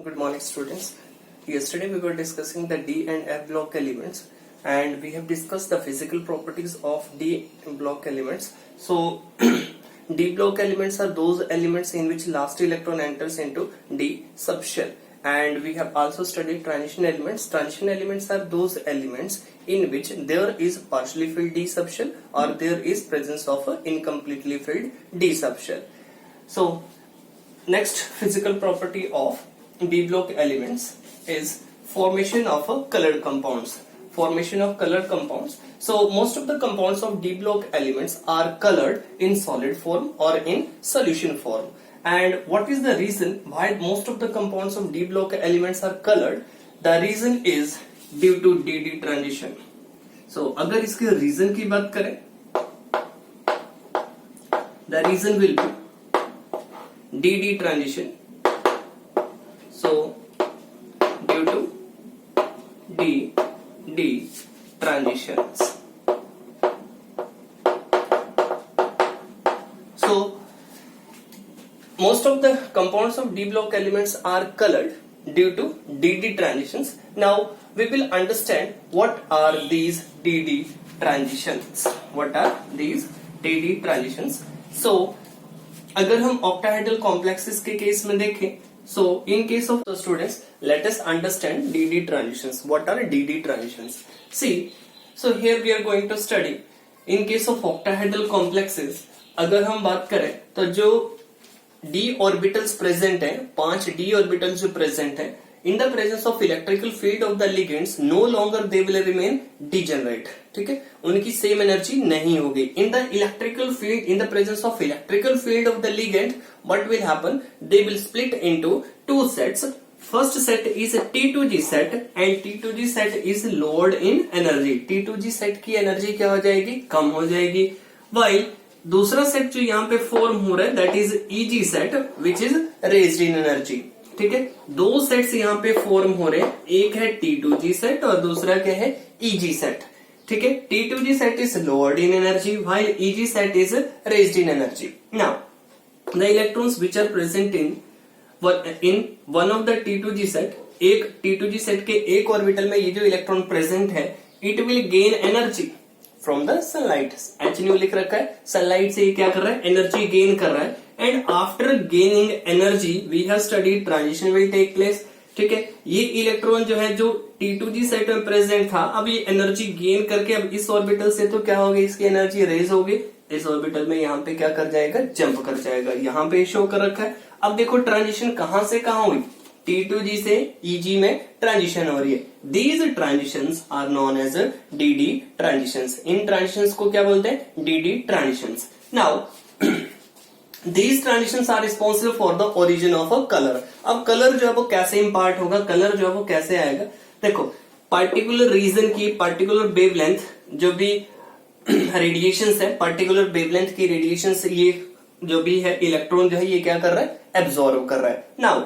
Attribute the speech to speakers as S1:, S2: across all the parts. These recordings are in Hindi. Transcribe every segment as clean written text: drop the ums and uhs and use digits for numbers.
S1: Good morning, students. Yesterday we were discussing the D and F block elements, and we have discussed the physical properties of D block elements. So, D block elements are those elements in which last electron enters into D subshell. And we have also studied transition elements. Transition elements are those elements in which there is partially filled D subshell or there is presence of an incompletely filled D subshell. So, next physical property of D block elements is formation of a colored compounds. Formation of colored compounds. So most of the compounds of D block elements are colored in solid form or in solution form. And what is the reason why most of the compounds of D block elements are colored? The reason is due to DD transition. So अगर इसके reason की बात करें, the reason will be DD transition. So due to DD transitions. So most of the compounds of D block elements are colored due to DD transitions. Now we will understand what are these DD transitions. What are these DD transitions? So अगर हम octahedral complexes के केस में देखें, so in case of the students, let us understand DD transitions. What are DD transitions? See, so here we are going to study in case of octahedral complexes. अगर हम बात करें तो जो d orbitals present है, 5 d orbitals जो present है, in the presence of electrical field of the ligands, no longer they will remain degenerate. ठीक है, उनकी same energy नहीं होगी. In the electrical field, in the presence of electrical field of the ligand, what will happen? They will split into two sets. First set is a T2G set and T2G set is lowered in energy. T2G set की energy क्या हो जाएगी? कम हो जाएगी. While दूसरा सेट जो यहाँ पे फॉर्म हो रहा है, that is EG set, which is raised in energy. ठीक है, दो सेट्स यहाँ पे फॉर्म हो रहे हैं, एक है T2G सेट और दूसरा क्या है? EG set. ठीक है, T2G set is lowered in energy while EG set is raised in energy. Now, the electrons which are present in one of the T2G set, एक T2G set के एक ऑर्बिटल में ये जो इलेक्ट्रॉन प्रेजेंट है, it will gain energy from the sunlight. H new लिख रखा है, सनलाइट से ये क्या कर रहा है? एनर्जी गेन कर रहा है. And after gaining energy we have studied transition will take place. ठीक है, ये इलेक्ट्रॉन जो है जो T2G सेट में प्रेजेंट था, अब ये एनर्जी गेन करके अब इस ऑर्बिटल से तो क्या होगी? इसकी एनर्जी रेज होगी, इस ऑर्बिटल में यहाँ पे क्या कर जाएगा? जंप कर जाएगा. यहाँ पे शो कर रखा है. अब देखो ट्रांजिशन कहां से कहां हुई? T2G से EG में ट्रांजिशन हो रही है. These transitions are known as DD transitions. In transitions को क्या बोलते हैं? DD transitions. Now these transitions are responsible for the origin of a color. अब कलर जो है वो कैसे इम्पार्ट होगा? कलर जो है वो कैसे आएगा? देखो, पर्टिकुलर रीजन की पर्टिकुलर वेवलेंथ जो भी रेडिएशंस है, पर्टिकुलर वेवलेंथ की रेडिएशंस, ये जो भी है इलेक्ट्रॉन जो है ये क्या कर रहा है? एब्जॉर्ब कर रहा है. नाउ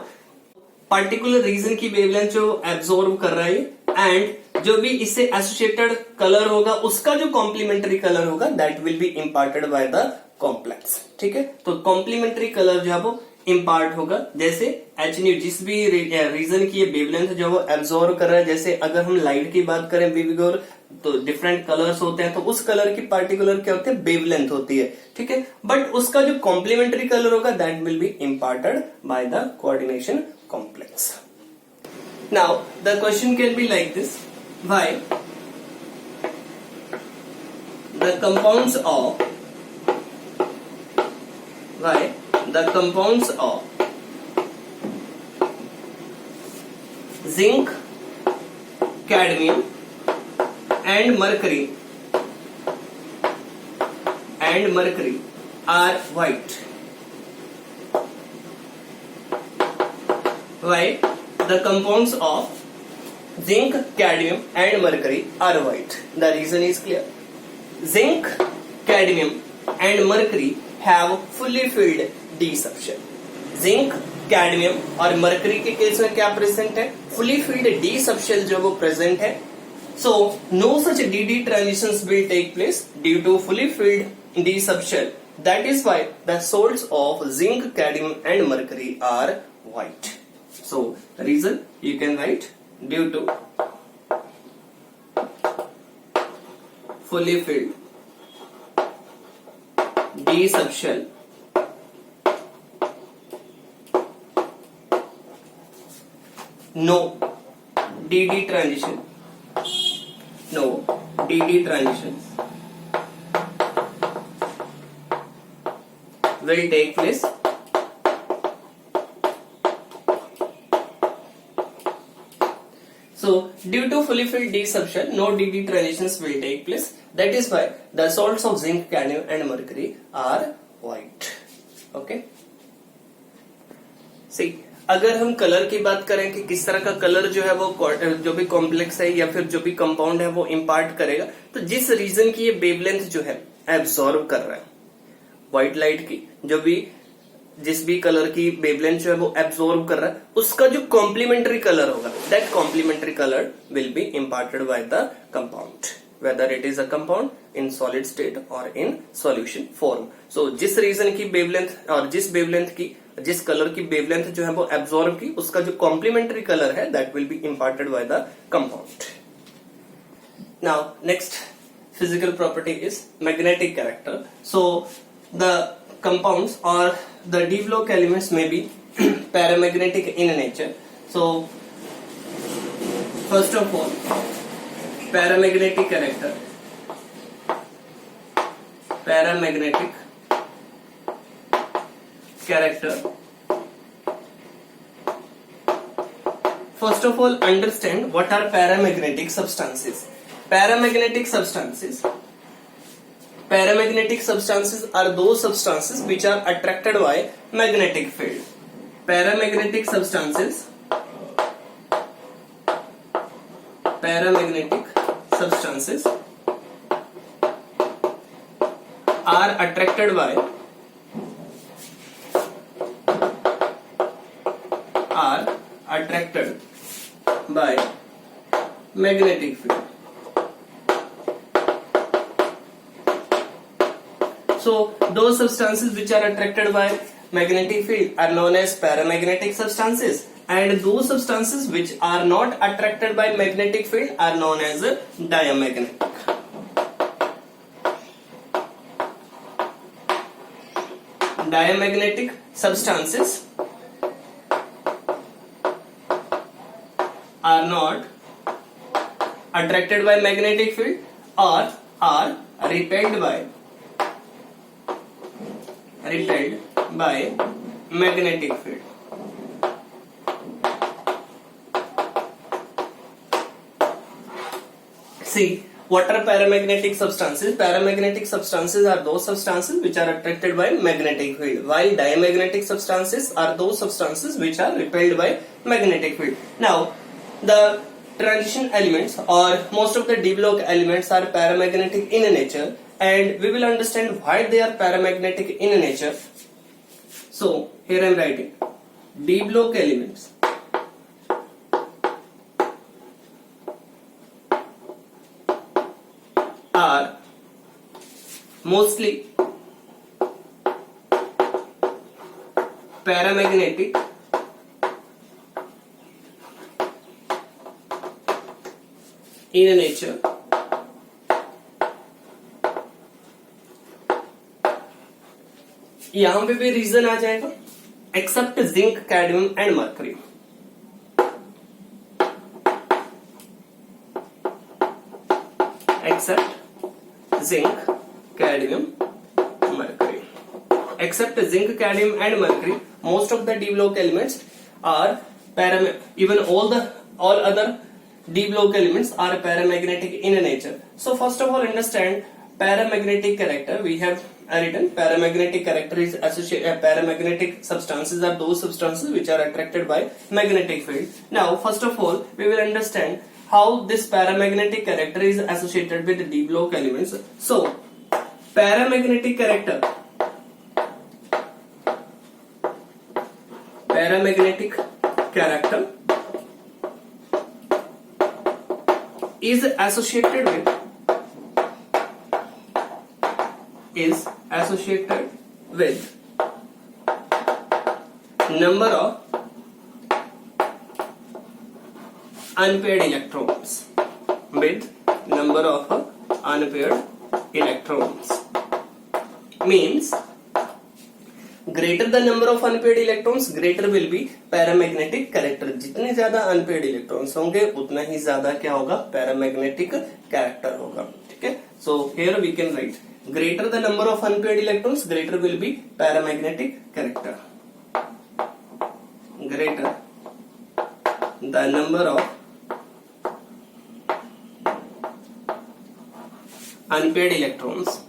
S1: पर्टिकुलर रीजन की वेवलेंथ जो एब्जॉर्ब कर रहा है एंड जो भी इससे एसोसिएटेड कलर होगा उसका जो कॉम्प्लीमेंट्री कलर होगा that will be imparted by the complex. ठीक है, तो कॉम्प्लीमेंट्री कलर जो है वो इम्पार्ट होगा. जैसे एच न्यू जिस भी रीजन की वेवलेंथ जो वो एब्जॉर्ब कर रहा है, जैसे अगर हम लाइट की बात करें विविगोर, तो डिफरेंट कलर्स होते हैं, तो उस कलर की पार्टिकुलर क्या होती है? वेवलेंथ होती है. ठीक है, बट उसका जो कॉम्प्लीमेंट्री कलर होगा that will be imparted by the coordination complex. Now the question can be like this: why the compounds of zinc, cadmium and mercury are white? Why the compounds of zinc, cadmium and mercury are white? The reason is clear. Zinc, cadmium and mercury have fully filled D subshell. Zinc, cadmium और mercury के केस में क्या प्रेजेंट है? fully filled D subshell जो वो प्रेजेंट है. So no such DD transitions will take place due to fully filled D subshell. That is why the salts of zinc, cadmium and mercury are white. So reason you can write due to fully filled D subshell no DD transition will take place So due to fully filled D subshell, no DD transitions will take place. That is why the salts of zinc, cadmium and mercury are white. Okay. See, अगर हम कलर की बात करें कि किस तरह का कलर जो है वो जो भी कॉम्प्लेक्स है या फिर जो भी कंपाउंड है वो इम्पार्ट करेगा, तो जिस रीजन की ये वेवलेंथ जो है एब्सॉर्ब कर रहा है व्हाइट लाइट की, जो भी जिस भी कलर की वेवलेंथ जो है वो एब्सॉर्ब कर रहा है, उसका जो कॉम्प्लीमेंट्री कलर होगा, that complementary colour will be imparted by the compound, whether it is a compound in solid state और इन सॉल्यूशन फॉर्म. सो जिस रीजन की वेवलेंथ और जिस कलर की वेवलेंथ जो है वो एब्सॉर्ब की, उसका जो कॉम्प्लीमेंट्री कलर है that will be imparted by the compound. Now next physical property is magnetic character. So the compounds or the d block elements may be paramagnetic in nature. So first of all, paramagnetic character, first of all understand what are paramagnetic substances. Paramagnetic substances are those substances which are attracted by magnetic field. Paramagnetic substances are attracted by magnetic field. So those substances which are attracted by magnetic field are known as paramagnetic substances, and those substances which are not attracted by magnetic field are known as diamagnetic. Diamagnetic substances are not attracted by magnetic field or are repelled by magnetic field. See, what are paramagnetic substances? Paramagnetic substances are those substances which are attracted by magnetic field, while diamagnetic substances are those substances which are repelled by magnetic field. Now, the transition elements or most of the d block elements are paramagnetic in nature, and we will understand why they are paramagnetic in nature. So here I am writing d block elements are mostly paramagnetic in nature, यहां पे भी रीजन आ जाएगा except zinc, cadmium and mercury. Except zinc, cadmium, mercury. Except zinc, cadmium and mercury, most of the d block elements are even all other d block elements are paramagnetic in nature. So first of all understand paramagnetic character. We have written paramagnetic character is associated. Paramagnetic substances are those substances which are attracted by magnetic field. Now first of all we will understand how this paramagnetic character is associated with d block elements. So paramagnetic character is associated with number of unpaired electrons with number of unpaired electrons means greater the number of unpaired electrons greater will be paramagnetic character. जितने ज्यादा unpaired electrons होंगे उतना ही ज्यादा क्या होगा, paramagnetic character होगा. ठीक है, so here we can write greater the number of unpaired electrons greater will be paramagnetic character. Greater the number of unpaired electrons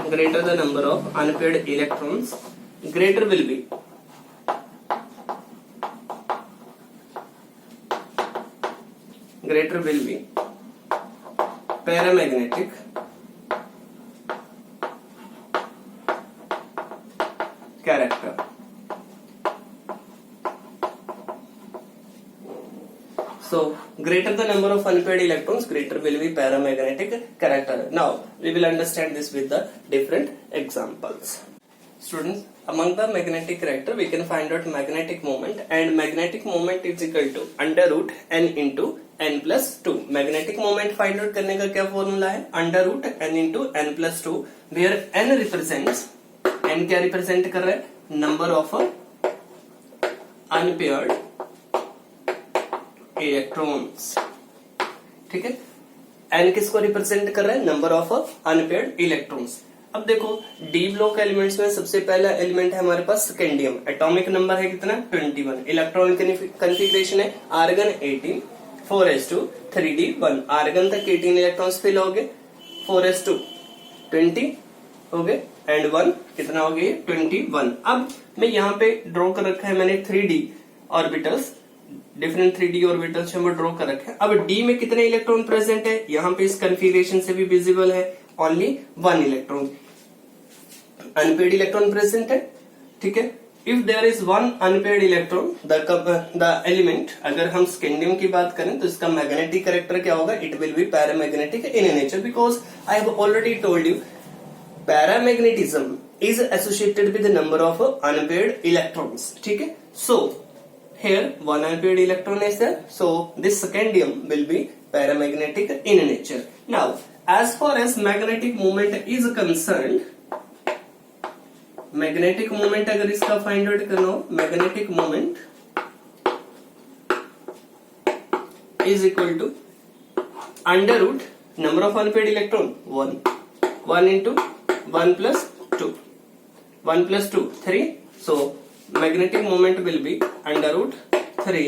S1: greater the number of unpaired electrons greater will be paramagnetic character. So greater the number of unpaired electrons greater will be paramagnetic character. Now we will understand this with the different examples. Students, among the magnetic character we can find out magnetic moment, and magnetic moment is equal to under root n into n plus 2. Magnetic moment find out करने का क्या फॉर्मूला है, under root n into n plus 2, where n represents, n क्या रिप्रेजेंट कर रहा है, नंबर ऑफ अनपेयर्ड इलेक्ट्रॉन्स. ठीक है, n किसको रिप्रेजेंट कर रहा है, नंबर ऑफ अनपेयर्ड इलेक्ट्रॉन्स. अब देखो डी ब्लॉक एलिमेंट्स में सबसे पहला एलिमेंट है हमारे पास स्कैंडियम. एटॉमिक नंबर है कितना, 21. इलेक्ट्रॉन कन्फिग्रेशन है आर्गन 18, 4s2 3d1. आर्गन तक 18 इलेक्ट्रॉन्स फिल हो गए, 4s2 20 हो गए एंड 1 कितना हो गया, 21. अब मैं यहाँ पे ड्रॉ कर रखा है मैंने 3d orbitals, different 3d orbitals हम ड्रॉ कर रखे हैं. अब d में कितने इलेक्ट्रॉन प्रेजेंट है, यहाँ पे इस कन्फिग्रेशन से भी विजिबल है, only 1 electron, unpaired electron present है. ठीक है, if there is 1 unpaired electron the element, अगर हम स्कैंडियम की बात करें तो इसका मैग्नेटिक कैरेक्टर क्या होगा, it will B paramagnetic in nature, because I have already told you paramagnetism is associated with the number of unpaired electrons. ठीक है, सो here 1 unpaired electron is there, so this scandium will be paramagnetic in nature. Now as far as magnetic moment is concerned, magnetic moment अगर इसका फाइंड आउट करना हो, magnetic moment is equal to under root number of unpaired electron 1 into 1 plus 2, 1 plus 2 3, so magnetic moment will be under root 3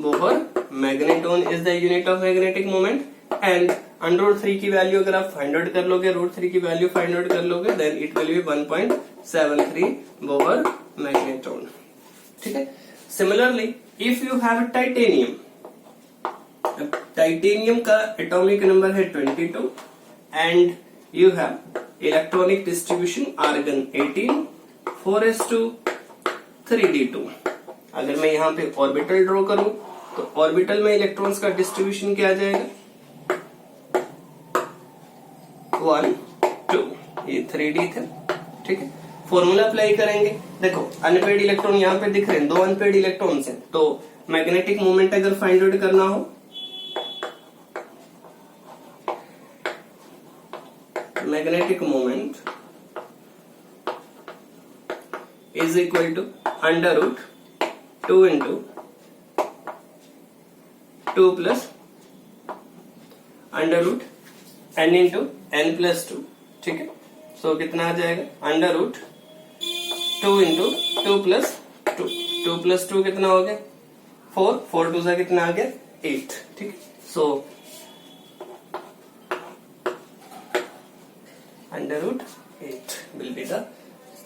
S1: Bohr. Magneton is the unit of magnetic moment, and under root 3 की वैल्यू अगर आप फाइंड आउट कर लोगे, रूट 3 की वैल्यू फाइंड आउट कर लोगे, then it will be 1.73 Bohr magneton. ठीक है, similarly if you have titanium, titanium का एटॉमिक नंबर है 22 and you have electronic distribution argon 18, 4s2 3d2. अगर मैं यहाँ पे ऑर्बिटल ड्रॉ करूं तो ऑर्बिटल में इलेक्ट्रॉन्स का डिस्ट्रीब्यूशन क्या आ जाएगा, 1 2, ये 3d था. ठीक है, फॉर्मूला अप्लाई करेंगे. देखो अनपेड इलेक्ट्रॉन यहाँ पे दिख रहे हैं, 2 अनपेड इलेक्ट्रॉन्स हैं, तो मैग्नेटिक मोमेंट अगर फाइंड आउट करना हो, magnetic moment is equal to under root 2 into 2 plus under root n into n plus 2. ठीक है, सो कितना आ जाएगा, under root 2 into 2 plus 2, 2 plus 2 कितना हो गया, 4, 4 2 सा कितना आ गया, 8. ठीक है, so under root 8 will be the,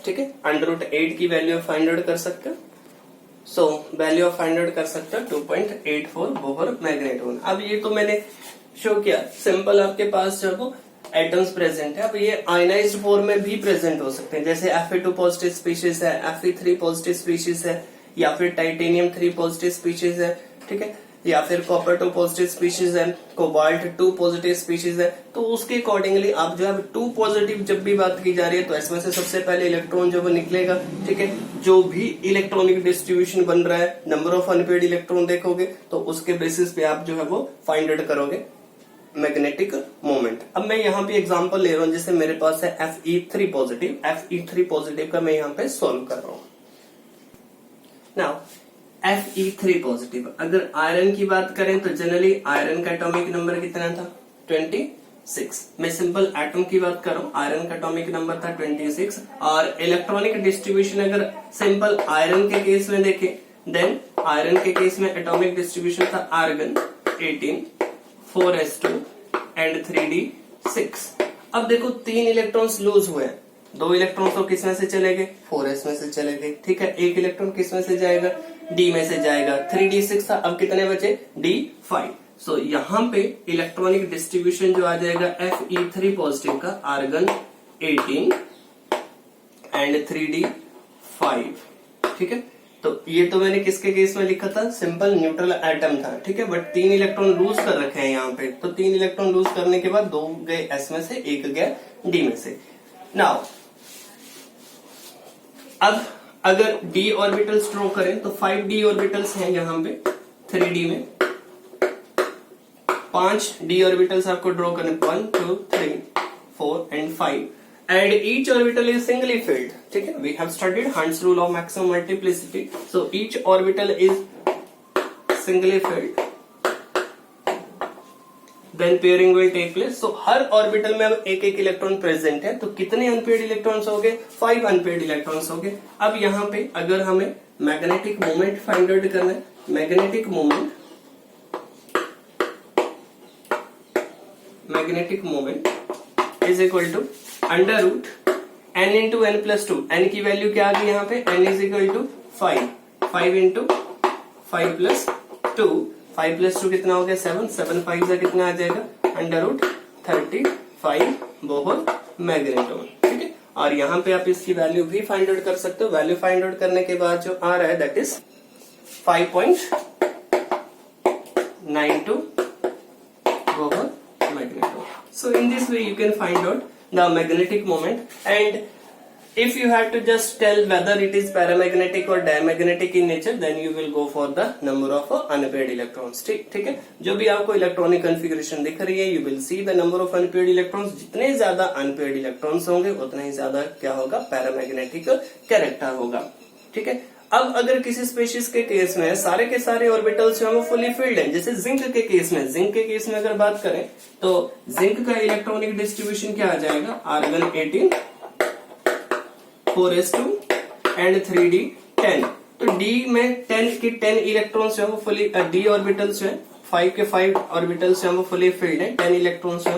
S1: ठीक है, अंडर रूट 8 की वैल्यू फाइंड आउट कर सकते हो. सो वैल्यू फाइंड आउट कर सकते हो 2.84 बोहर मैग्नेटोन. अब ये तो मैंने शो किया सिंपल, आपके पास जो एटम्स प्रेजेंट है. अब ये आयनाइज्ड फॉर्म में भी प्रेजेंट हो सकते हैं, जैसे Fe2 पॉजिटिव स्पीशीज है, Fe3 पॉजिटिव स्पीशीज है, या फिर टाइटेनियम 3 पॉजिटिव स्पीशीज है. ठीक है, या फिर कॉपर 2 पॉजिटिव स्पीशीज है, कोबाल्ट 2 पॉजिटिव स्पीशीज है, तो उसके अकॉर्डिंगली आप जो है 2 पॉजिटिव जब भी बात की जा रही है तो इसमें से सबसे पहले इलेक्ट्रॉन जो वो निकलेगा। ठीक है, जो भी इलेक्ट्रॉनिक डिस्ट्रीब्यूशन बन रहा है, नंबर ऑफ अनपेयर्ड इलेक्ट्रॉन देखोगे तो उसके बेसिस पे आप जो है वो फाइंड आउट करोगे मैग्नेटिक मोमेंट। अब मैं यहाँ पे एग्जांपल ले रहा हूँ, जैसे मेरे पास है Fe3 पॉजिटिव, Fe3 पॉजिटिव का मैं यहाँ पे सॉल्व कर रहा हूँ। नाउ Fe3 पॉजिटिव, अगर आयरन की बात करें तो जनरली आयरन का एटॉमिक नंबर कितना था 26। मैं सिंपल एटम की बात कर रहा हूँ, आयरन का एटॉमिक नंबर था 26। और इलेक्ट्रॉनिक डिस्ट्रीब्यूशन अगर सिंपल आयरन के केस में देखें, देन आयरन के केस में एटॉमिक डिस्ट्रीब्यूशन था आर्गन 18, 4s2 एंड 3d6। अब देखो 3 इलेक्ट्रॉन्स लूज हुए हैं, 2 इलेक्ट्रॉन तो किस में से चले गए 4s में से चले गए। ठीक है, 1 इलेक्ट्रॉन किस में से जाएगा d में से जाएगा, 3d6 था, अब कितने बचे d5। सो यहाँ पे इलेक्ट्रॉनिक डिस्ट्रीब्यूशन जो आ जाएगा Fe3 पॉजिटिव का आर्गन 18 एंड 3d5। ठीक है, तो ये तो मैंने किसके केस में लिखा था, सिंपल न्यूट्रल एटम था। ठीक है, बट 3 इलेक्ट्रॉन लूज कर रखे हैं यहाँ पे, तो 3 इलेक्ट्रॉन लूज करने के बाद 2 गए s में से, 1 गया d में से। नाउ अब अगर d ऑर्बिटल्स ड्रॉ करें तो 5d ऑर्बिटल्स हैं यहाँ पे 3d में, 5 d ऑर्बिटल्स आपको ड्रॉ करने, 1 2 3 4 and 5 and each orbital is singly filled. ठीक है, we have studied Hund's rule of maximum multiplicity. So each orbital is singly filled. Then pairing will take place. So her orbital में अब एक इलेक्ट्रॉन प्रेजेंट है, तो कितने अनपेयर्ड इलेक्ट्रॉन्स हो गए 5 अनपेयर्ड इलेक्ट्रॉन्स हो गए। अब यहाँ पे अगर हमें मैग्नेटिक मोमेंट फाइंड आउट करना है, magnetic moment is equal to under root n into n plus 2। N की वैल्यू क्या आ गई यहाँ पे, n is equal to 5 into 5 plus 2, 5 plus 2 कितना हो गया 7, 7 5 से कितना आ जाएगा अंडर रूट 35 बोहर मैग्नेटॉन। ठीक है, और यहाँ पे आप इसकी वैल्यू भी फाइंड आउट कर सकते हो। वैल्यू फाइंड आउट करने के बाद जो आ रहा है that is 5.92 Bohr magneton. So in this way you can find out the magnetic moment, and if you have to just tell whether it is paramagnetic or diamagnetic in nature, then you will go for the number of unpaired electrons. ठीक है, जो भी आपको इलेक्ट्रॉनिक कॉन्फ़िगरेशन दिख रही है, you will see the number of unpaired electrons. जितने ज्यादा unpaired electrons होंगे उतना ही ज्यादा क्या होगा, पैरामैग्नेटिक कैरेक्टर होगा। ठीक है, अब अगर किसी स्पीशीज के केस में सारे के सारे ऑर्बिटल्स जो है वो फुली फिल्ड हैं, जैसे जिंक के केस में, अगर बात करें तो जिंक का इलेक्ट्रॉनिक डिस्ट्रीब्यूशन क्या आ जाएगा, आर्गन 18, 4s2 एंड 3d10। तो d में 10 की 10 इलेक्ट्रॉन्स जो है वो फुली, d ऑर्बिटल्स जो है 5 के 5 ऑर्बिटल्स जो है वो फुली फिल्ड है, 10 इलेक्ट्रॉन्स जो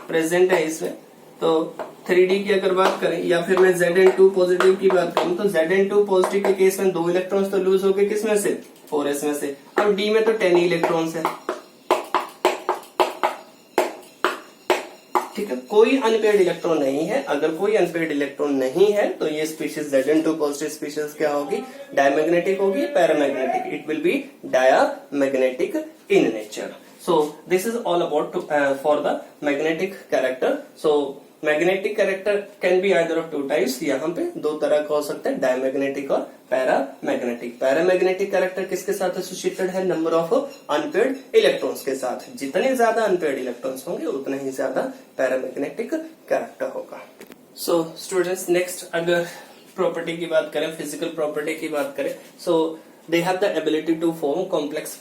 S1: प्रेजेंट है इसमें। तो 3d की अगर बात करें या फिर मैं Zn2 पॉजिटिव की बात करूं तो Zn2 पॉजिटिव के केस में 2 इलेक्ट्रॉन्स तो लूज हो गए, किस में से 4s में से। अब d में तो 10 इलेक्ट्रॉन्स है। ठीक है, कोई अनपेयर्ड इलेक्ट्रॉन नहीं है। अगर कोई अनपेयर्ड इलेक्ट्रॉन नहीं है तो ये स्पीशीज Zn2 पॉजिटिव स्पीशीज क्या होगी, डायमैग्नेटिक होगी, paramagnetic. It will B diamagnetic in nature. So this is all about for the magnetic character. So magnetic character can be either of two types. यहाँ पे 2 तरह का हो सकता है, डायमैग्नेटिक और पैरामैग्नेटिक। पैरामैग्नेटिक कैरेक्टर किसके साथ एसोसिएटेड है, नंबर ऑफ अनपेयर्ड इलेक्ट्रॉन्स के साथ। जितने ज्यादा अनपेयर्ड इलेक्ट्रॉन्स होंगे उतना ही ज्यादा पैरामैग्नेटिक कैरेक्टर होगा। So students, next अगर प्रॉपर्टी की बात करें, फिजिकल प्रॉपर्टी की बात करें, so they have the ability to form complex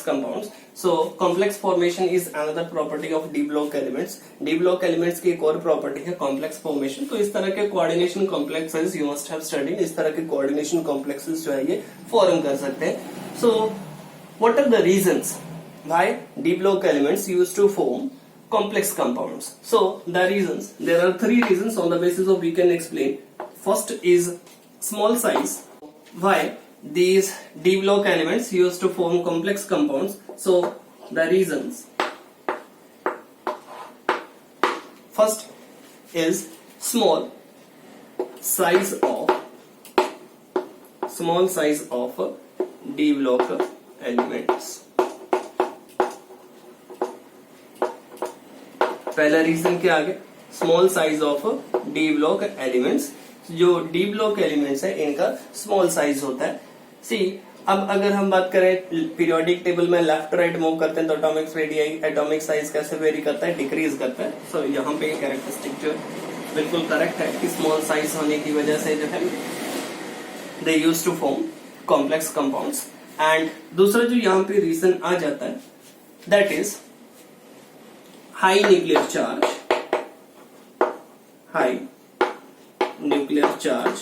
S1: compounds. So complex formation is another property of d block elements. d block elements की एक और प्रॉपर्टी है complex formation. तो इस तरह के coordination complexes you must have studied. इस तरह के coordination complexes जो है ये form कर सकते हैं. So what are the reasons why d block elements used to form complex compounds? So the reasons, there are 3 reasons on the basis of we can explain. First is small size. Why these d block elements used to form complex compounds? So the reasons, first is small size of d block elements. पहला रीजन क्या आ गया, small size of D block elements. जो डी ब्लॉक एलिमेंट्स है इनका स्मॉल साइज होता है। सी अब अगर हम बात करें पीरियोडिक टेबल में लेफ्ट राइट मूव करते हैं तो एटॉमिक रेडियाई, एटॉमिक साइज कैसे वेरी करता है, डिक्रीज करता है। सो यहाँ पे कैरेक्टरिस्टिक जो बिल्कुल करेक्ट है कि स्मॉल साइज होने की वजह से जो है they use to form complex compounds. And दूसरा जो यहाँ पे रीजन आ जाता है that is high nuclear charge, high nuclear charge.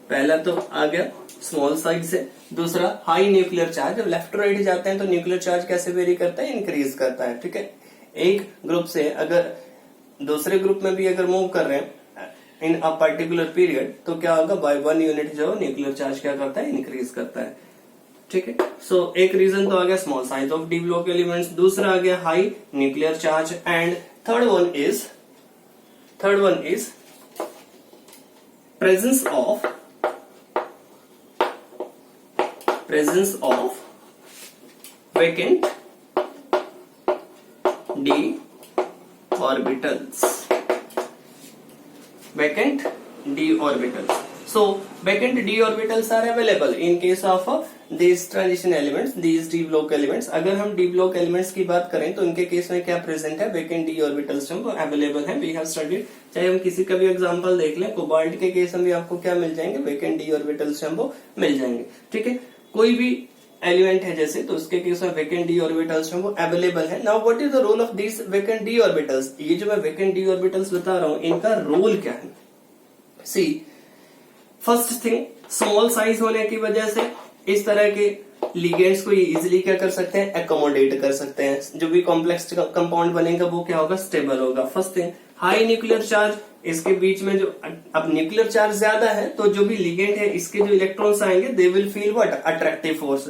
S1: पहला तो आ गया स्मॉल साइज से, दूसरा हाई न्यूक्लियर चार्ज। जब लेफ्ट टू राइट जाते हैं तो न्यूक्लियर चार्ज कैसे वेरी करता है, इंक्रीज करता है। ठीक है, एक ग्रुप से अगर दूसरे ग्रुप में भी अगर मूव कर रहे हैं इन अ पर्टिकुलर पीरियड तो क्या होगा, बाय 1 यूनिट जो न्यूक्लियर चार्ज क्या करता है, इंक्रीज करता है। ठीक है, सो एक रीजन तो आ गया small size of D block elements, दूसरा आ गया high nuclear charge, and third one is presence of vacant d orbitals, vacant d orbitals. So vacant d orbitals are available in case of these transition elements, these d block elements. अगर हम d block elements की बात करें तो इनके केस में क्या प्रेजेंट है, vacant d orbitals जो अवेलेबल है। वी हैव स्टडीड, चाहे हम किसी का भी एग्जांपल देख लें, कोबाल्ट के केस में भी आपको क्या मिल जाएंगे, vacant d orbitals हमको मिल जाएंगे। ठीक है, कोई भी एलिमेंट है जैसे तो उसके केस में vacant d orbitals हमको अवेलेबल है। Now what is the role of this vacant d orbitals? ये जो मैं vacant d orbitals बता रहा हूं इनका रोल क्या है। सी फर्स्ट थिंग, स्मॉल साइज होने की वजह से इस तरह के लिगेंड्स को ये इजिली क्या कर सकते हैं, एकोमोडेट कर सकते हैं। जो भी कॉम्प्लेक्स कंपाउंड बनेगा वो क्या होगा, स्टेबल होगा। First thing, high nuclear charge, इसके बीच में जो अब न्यूक्लियर चार्ज ज्यादा है तो जो भी लिगेंड है इसके जो इलेक्ट्रॉन्स आएंगे they will feel what, attractive force,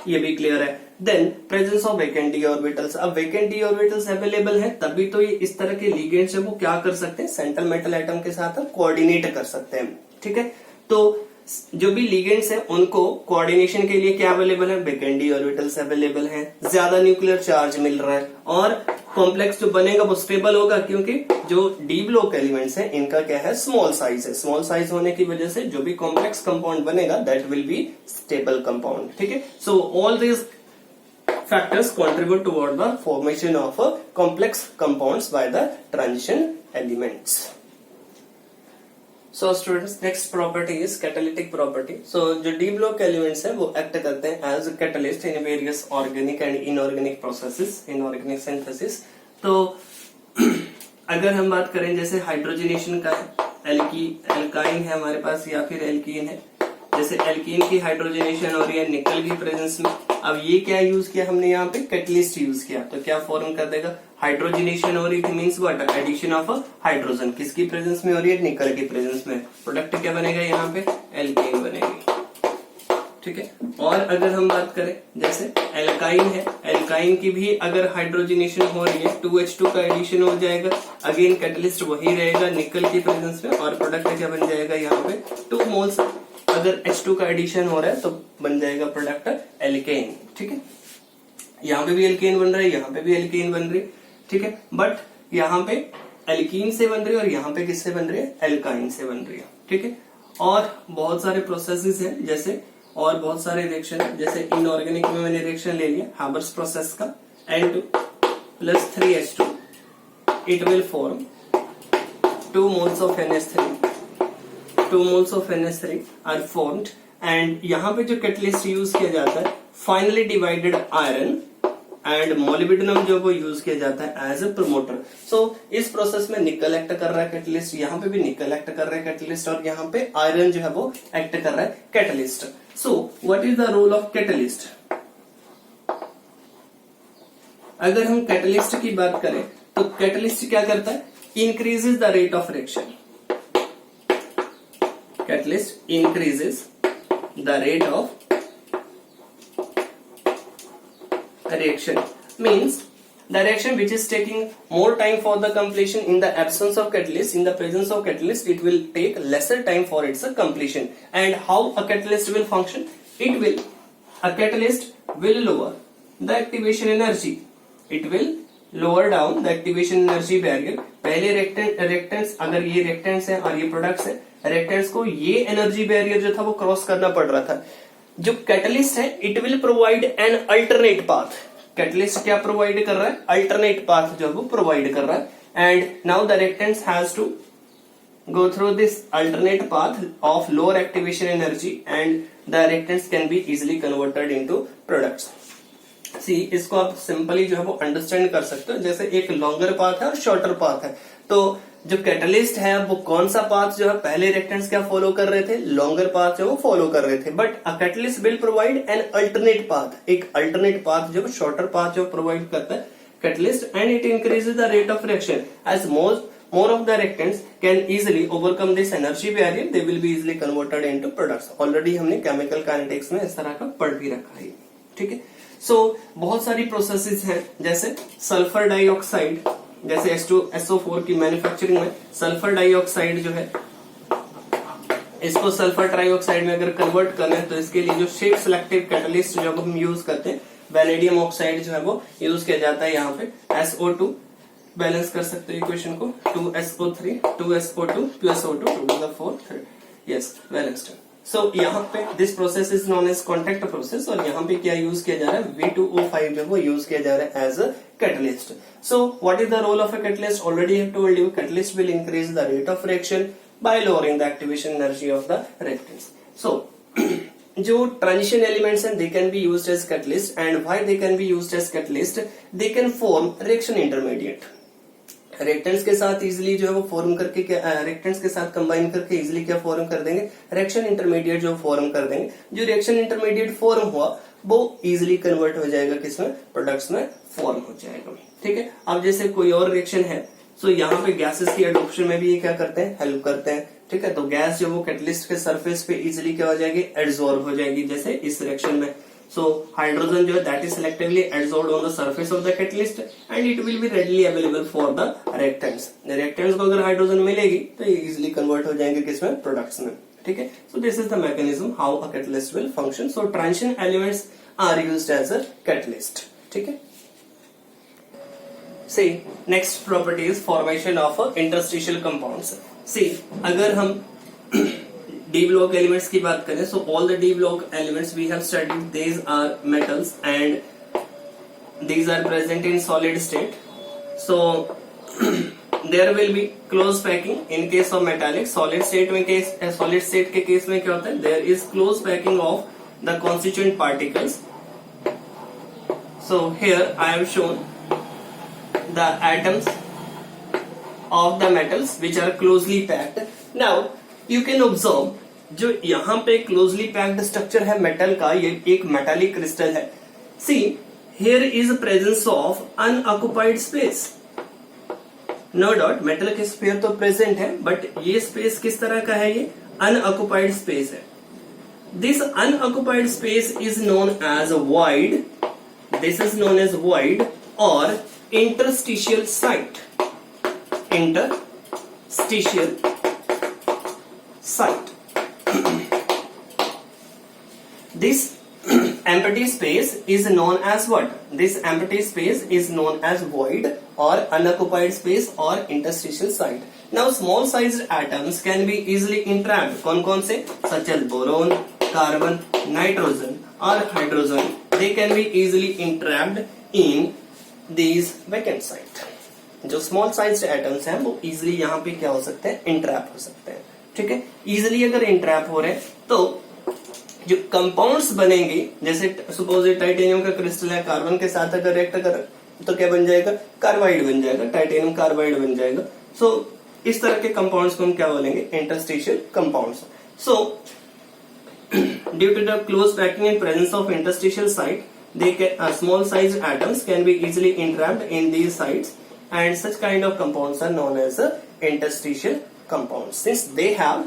S1: ये भी क्लियर है। Then presence of vacant d orbitals, अब वैकेंट डी ऑर्बिटल्स अवेलेबल है तभी तो ये इस तरह के लिगेंड्स है वो क्या कर सकते हैं, सेंट्रल मेटल एटम के साथ कोऑर्डिनेट कर सकते हैं। ठीक है, तो जो भी लिगेंड्स है उनको कोऑर्डिनेशन के लिए क्या अवेलेबल है, वैकेंट डी ऑर्बिटल्स अवेलेबल है। ज्यादा न्यूक्लियर चार्ज मिल रहा है और कॉम्प्लेक्स जो बनेगा वो स्टेबल होगा क्योंकि जो डी ब्लॉक एलिमेंट्स है इनका क्या है, स्मॉल साइज है। स्मॉल साइज होने की वजह से जो भी कॉम्प्लेक्स कंपाउंड बनेगा that will be stable compound. ठीक है, so all this factors contribute toward the formation of complex compounds by the transition elements. So students, next property is catalytic property. So जो D block elements है वो act करते हैं as catalyst in various organic and inorganic processes, inorganic synthesis. तो अगर हम बात करें जैसे हाइड्रोजनेशन का है, एल्काइन है हमारे पास या फिर एल्कीन है। जैसे एल्कीन की हाइड्रोजनेशन हो रही है निकल की प्रेजेंस में, अब ये क्या यूज किया हमने यहाँ पे, कैटलिस्ट यूज किया, तो क्या फॉर्म कर देगा, हाइड्रोजनेशन हो रही है means what, addition of hydrogen, किसकी प्रेजेंस में हो रही है, निकल की प्रेजेंस में। प्रोडक्ट क्या बनेगा यहाँ पे, एल्केन बनेगी। ठीक है, और अगर हम बात करें जैसे एल्काइन है, एल्काइन की भी अगर हाइड्रोजनेशन हो रही है 2H2 का एडिशन हो जाएगा, अगेन कैटलिस्ट वही रहेगा निकल की प्रेजेंस में, और प्रोडक्ट क्या बन जाएगा यहाँ पे 2 मोल्स। अगर H2 का एडिशन हो रहा है तो बन जाएगा प्रोडक्ट एल्केन। ठीक है, यहाँ पे भी एल्केन बन रहा है, यहाँ पे भी एल्केन बन रही है। ठीक है, बट यहाँ पे एल्कीन से बन रही है और यहाँ पे किससे बन रही है, एल्काइन से बन रही है। ठीक है, और बहुत सारे प्रोसेसेस हैं जैसे, और बहुत सारे रिएक्शन है जैसे इनऑर्गेनिक में मैंने रिएक्शन ले लिया हार्बर्स प्रोसेस का, N2 + 3H2 it will form 2 moles of NH3, 2 moles of NH3 are formed, and यहाँ पे जो कैटलिस्ट यूज किया जाता है finally divided iron and molybdenum जो वो यूज किया जाता है एज ए प्रमोटर। सो इस प्रोसेस में निकल एक्ट कर रहा है कैटलिस्ट, यहाँ पे भी निकल एक्ट कर रहा है कैटलिस्ट, और यहाँ पे आयरन जो है वो एक्ट कर रहा है catalyst. So what is the role of catalyst? अगर हम कैटलिस्ट की बात करें तो कैटलिस्ट क्या करता है, increases the rate of reaction. Catalyst increases the rate of reaction, means the reaction which is taking more time for the completion in the absence of catalyst, in the presence of catalyst it will take lesser time for its completion. And how a catalyst will function? It will a catalyst will lower the activation energy. It will lower down the activation energy barrier. पहले reactants, अगर ये reactants हैं और ये products हैं, reactants को ये energy barrier जो था वो क्रॉस करना पड़ रहा था. जो कैटलिस्ट है it will provide an alternate path. Catalyst क्या प्रोवाइड कर रहा है? अल्टरनेट पाथ जो वो प्रोवाइड कर रहा है. And now the reactants has to go through this alternate path of lower activation energy and the reactants can be easily converted into products. See, इसको आप सिंपली जो है वो अंडरस्टैंड कर सकते हो. जैसे एक लॉन्गर पाथ है और शॉर्टर पाथ है, तो जो कैटलिस्ट है वो कौन सा पाथ जो है पहले रिएक्टेंट्स क्या फॉलो कर रहे थे? लॉन्गर पाथ जो वो फॉलो कर रहे थे. But a catalyst will provide an alternate path. एक अल्टरनेट पाथ जो शॉर्टर पाथ जो प्रोवाइड करता है catalyst, and it increases the rate of reaction as more of the reactants can easily overcome this energy barrier. They will be easily converted into products. Already हमने केमिकल काइनेटिक्स में इस तरह का पढ़ भी रखा है. ठीक है. सो बहुत सारी प्रोसेसेस हैं, जैसे सल्फर डाइऑक्साइड, जैसे H2SO4 की मैन्युफैक्चरिंग में सल्फर डाइऑक्साइड जो है इसको सल्फर ट्राइऑक्साइड में अगर कन्वर्ट करना है तो इसके लिए जो शेप सिलेक्टिव कैटलिस्ट जो हम यूज करते हैं, वैनेडियम ऑक्साइड जो है वो यूज किया जाता है. यहाँ पे SO2 बैलेंस कर सकते हो इक्वेशन को, 2SO3 2SO2 2SO2 2 to the 4 3. Yes, balanced. So यहाँ पे this process is known as contact process, और यहाँ पे क्या यूज किया जा रहा है? V2O5 जो वो यूज किया जा रहा है as a catalyst. So what is the role of a catalyst? Already have told you, catalyst will increase the rate of reaction by lowering the activation energy of the reactants. So जो ट्रांजिशन एलिमेंट्स हैं, they can be used as catalyst. And why they can be used as catalyst? They can form reaction intermediate. Reactants के साथ इजीली जो है वो फॉर्म करके, रिएक्टेंट्स के साथ कंबाइन करके इजीली क्या फॉर्म कर देंगे? रिएक्शन इंटरमीडिएट जो फॉर्म कर देंगे. जो रिएक्शन इंटरमीडिएट फॉर्म हुआ वो इजीली कन्वर्ट हो जाएगा किसमें? प्रोडक्ट्स में फॉर्म हो जाएगा. ठीक है. अब जैसे कोई और रिएक्शन है, सो यहाँ पे गैसेस की एडॉप्शन में भी ये क्या करते हैं? हेल्प करते हैं. ठीक है. तो गैस जो वो कैटलिस्ट के सरफेस पे इजीली क्या हो जाएगी? एब्जॉर्ब हो जाएगी, जैसे इस रिएक्शन में. So hydrogen जो है that is selectively adsorbed on the surface of the catalyst and it will be readily available for the reactants. Reactants को अगर हाइड्रोजन मिलेगी तो ये easily convert हो जाएंगे किसमें? प्रोडक्ट्स में. ठीक है. So this is the mechanism how a catalyst will function. So transition elements are used as a catalyst. ठीक है. See, next property is formation of interstitial compounds. See, अगर हम D block elements की बात करें, so all the D block elements we have studied, these are metals and these are present in solid state. So there will be close packing in case of metallic. Solid state के केस में क्या होता है? There is close packing of the constituent particles. So here I have shown the atoms of the metals which are closely packed. Now you can observe जो यहाँ पे क्लोजली पैक्ड स्ट्रक्चर है मेटल का, ये एक मेटालिक क्रिस्टल है. See, here is presence of unoccupied space. No doubt metal के स्पेयर तो प्रेजेंट है, बट ये स्पेस किस तरह का है? ये अनऑक्युपाइड स्पेस है. This unoccupied space is known as void. This is known as void और interstitial site. Interstitial site. This empty space is known as what? This empty space is known as void or unoccupied space or interstitial site. Now small sized atoms can be easily entrapped. कौन से? Such as boron, carbon, nitrogen or hydrogen. They can be easily entrapped in these vacant site. जो small sized atoms हैं वो easily यहाँ पे क्या हो सकते हैं? entrap हो सकते हैं. ठीक है. इजिली अगर इंट्रैप हो रहे हैं तो जो कंपाउंड्स बनेंगे, जैसे सपोज टाइटेनियम का क्रिस्टल है, कार्बन के साथ अगर रिएक्ट कर तो क्या बन जाएगा? कार्बाइड बन जाएगा, टाइटेनियम कार्बाइड बन जाएगा. सो इस तरह के कंपाउंड्स को हम क्या बोलेंगे? Interstitial compounds. So due to the close packing and presence of interstitial site, they can small sized atoms can be easily entrapped in these sites and such kind of compounds are known as interstitial compounds. Since they have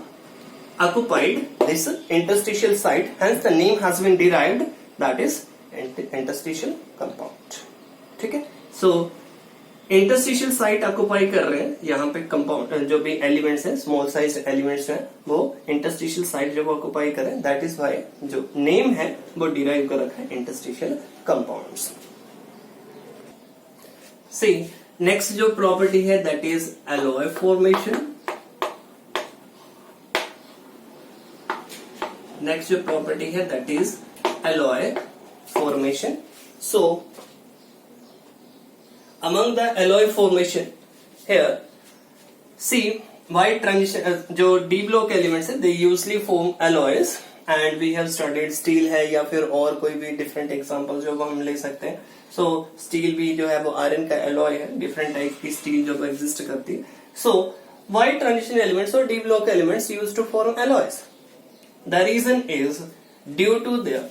S1: occupied this interstitial site, hence the name has been derived, that is interstitial compound. ठीक है. So इंटरस्टिशियल साइट ऑक्युपाई कर रहे हैं यहाँ पे कंपाउंड जो भी एलिमेंट्स हैं, स्मॉल साइज एलिमेंट्स हैं, वो इंटरस्टिशियल साइट जब ऑक्युपाई करें, दैट इज व्हाई जो नेम है वो डिराइव कर रखा है इंटरस्टिशियल कंपाउंड्स। सी नेक्स्ट जो प्रॉपर्टी है that is alloy formation. Next जो प्रॉपर्टी है that is alloy formation. So among the alloy formation here, see white transition जो d block elements है they usually form alloys and we have studied steel है या फिर और कोई भी different example जो हम ले सकते हैं। so steel भी जो है वो iron का alloy है, different type की steel जो exist करती है। so white transition elements or d block elements used to form alloys, the reason is due to their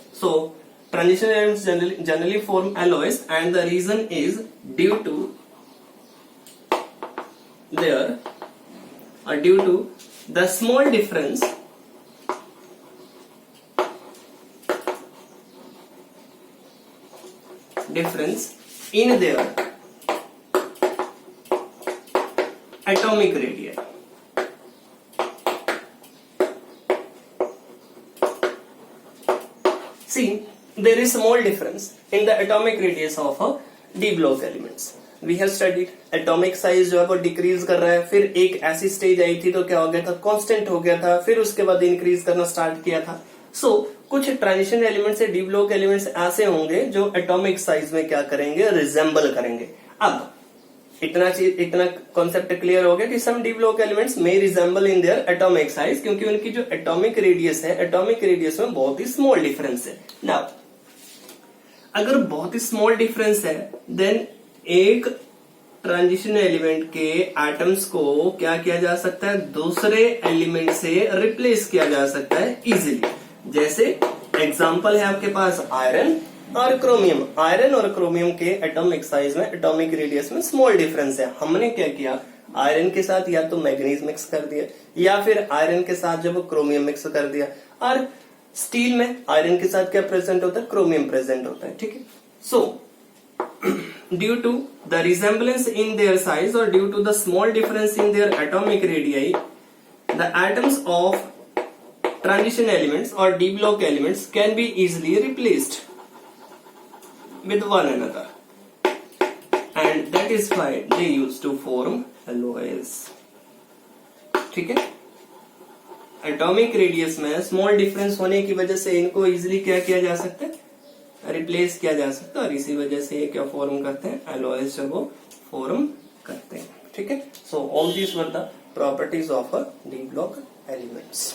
S1: transition elements generally form alloys and the reason is due to the small difference in their atomic radii. See, there is small difference in the atomic radius of d block elements. We have studied atomic size जो है वो डिक्रीज कर रहा है, फिर एक ऐसी स्टेज आई थी तो क्या हो गया था, कांस्टेंट हो गया था, फिर उसके बाद इंक्रीज करना स्टार्ट किया था। कुछ ट्रांजिशन एलिमेंट्स से डी ब्लॉक एलिमेंट्स ऐसे होंगे जो एटॉमिक साइज में क्या करेंगे, रिजेंबल करेंगे। अब इतना कॉन्सेप्ट क्लियर हो गया कि some d block elements may resemble in their atomic size, क्योंकि उनकी जो एटॉमिक रेडियस है, एटॉमिक रेडियस में बहुत ही स्मॉल डिफरेंस है। नाउ अगर बहुत ही स्मॉल डिफरेंस है देन एक ट्रांजिशन एलिमेंट के एटम्स को क्या किया जा सकता है, दूसरे एलिमेंट से रिप्लेस किया जा सकता है इजीली। जैसे एग्जांपल है आपके पास आयरन और क्रोमियम। आयरन और क्रोमियम के एटॉमिक साइज में, एटॉमिक रेडियस में स्मॉल डिफरेंस है। हमने क्या किया, आयरन के साथ या तो मैग्नीज मिक्स कर दिया या फिर आयरन के साथ जब क्रोमियम मिक्स कर दिया। और स्टील में आयरन के साथ क्या प्रेजेंट होता है, क्रोमियम प्रेजेंट होता है। ठीक है। So due to the resemblance in their size और due to the small difference in their atomic radii, the atoms of transition elements or d block elements can be easily replaced with one another, and that is why they used to form alloys. ठीक है। एटॉमिक रेडियस में स्मॉल डिफरेंस होने की वजह से इनको इजीली क्या किया जा सकता है, रिप्लेस किया जा सकता है, और इसी वजह से ये क्या फॉर्म करते हैं, एलॉयज जो वो फॉर्म करते हैं। ठीक है। So all these were the properties of D block elements.